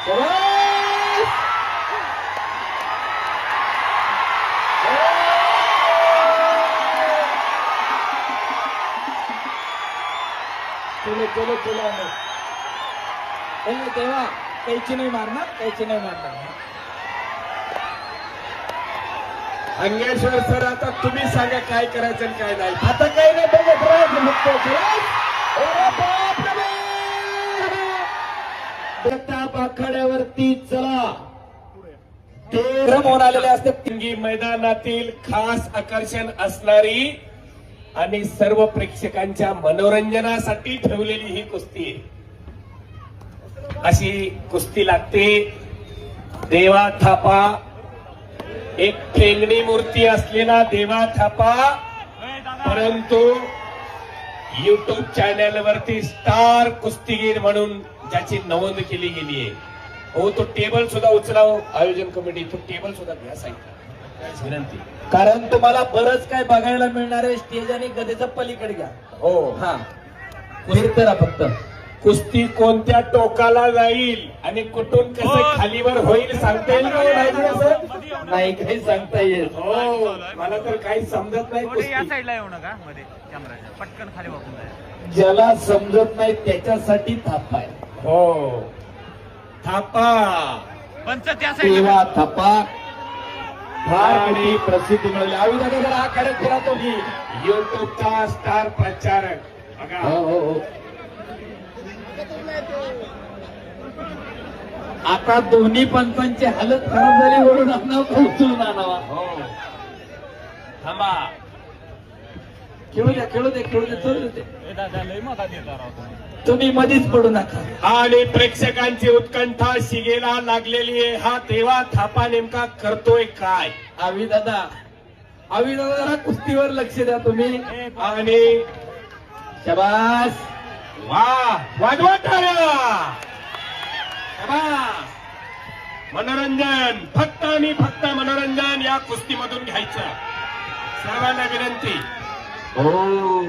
चलो चलो चलो तेव्हा कैची नाही मारणार, कैची नाही मारणार. अंगेश्वर सर, आता तुम्ही सांगा काय करायचं आणि काय नाही. आता काही नाही बघत आखाड्यावरती चला ते क्रम होऊन आलेले असते. तिंगी मैदानातील खास आकर्षण असणारी आणि सर्व प्रेक्षकांच्या मनोरंजनासाठी ठेवलेली ही कुस्ती आहे. अशी कुस्ती लागते. देवा थापा, एक ठेंगणी मूर्ती असलेला देवा थापा, परंतु युट्यूब चॅनल वरती स्टार कुस्तीगीर म्हणून ज्याची नोंद केली गेली आहे. हो, तो टेबल सुद्धा उचलाव. आयोजन कमिटी तो टेबल सुद्धा घ्या सांगितलं, विनंती. कारण तुम्हाला बरंच काय बघायला मिळणार आहे. स्टेज आणि गदेचा पलीकडे घ्या. हो, हा फिरते फक्त. कुस्ती कोणत्या टोकाला जाईल आणि कुठून कसं खालीवर होईल सांगता येईल का नाही? नाही काही सांगता येत. हो, मला तर काही समजत नाही कुस्ती. या साईडला येऊ नका मध्ये कॅमेराच्या, पटकन खाली वाकून जाईल. ज्याला समजत नाही त्याच्यासाठी थापा आहे. हो, थापा पंच त्या साईडला तेव्हा थापा फार मोठी प्रसिद्धी मिळाली. आविदादा हा खरंच फिरा तो मी. युट्यूबचा स्टार प्रचारक बघा. हो हो हो. आता दोन्ही पंचांची हालत खराब झाली, वरून आणावं का उचलून आणावा. हो, थांबा. खेळू द्या खेळू द्या खेळू द्या चलू दे. ए दादा लय मगा देता राव तुम्ही. तुम्ही मधीच पडू नका. आणि प्रेक्षकांची उत्कंठा शिगेला लागलेली आहे. हा देवा थापा नेमका करतोय काय? आविदादा जरा कुस्तीवर लक्ष द्या तुम्ही. आणि शबास. वा, वाजवा टाळ्या. शाबास. मनोरंजन, फक्त आणि फक्त मनोरंजन या कुस्तीमधून घ्यायचं. सर्वांना विनंती. हो,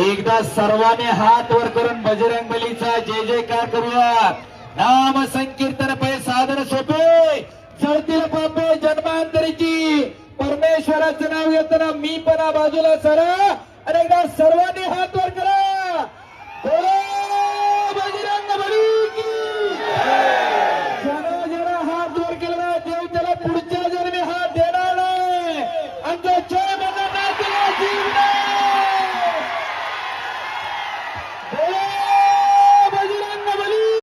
एकदा सर्वांनी हात वर करून बजरंग बलीचा जय जयकार करूया. नाम संकीर्तन पै साधन सोपे, जळतील पापे जन्मांतरीची. परमेश्वराचं नाव येताना मी पण बाजूला सरा. आणि एकदा सर्वांनी हात वर करा. बोला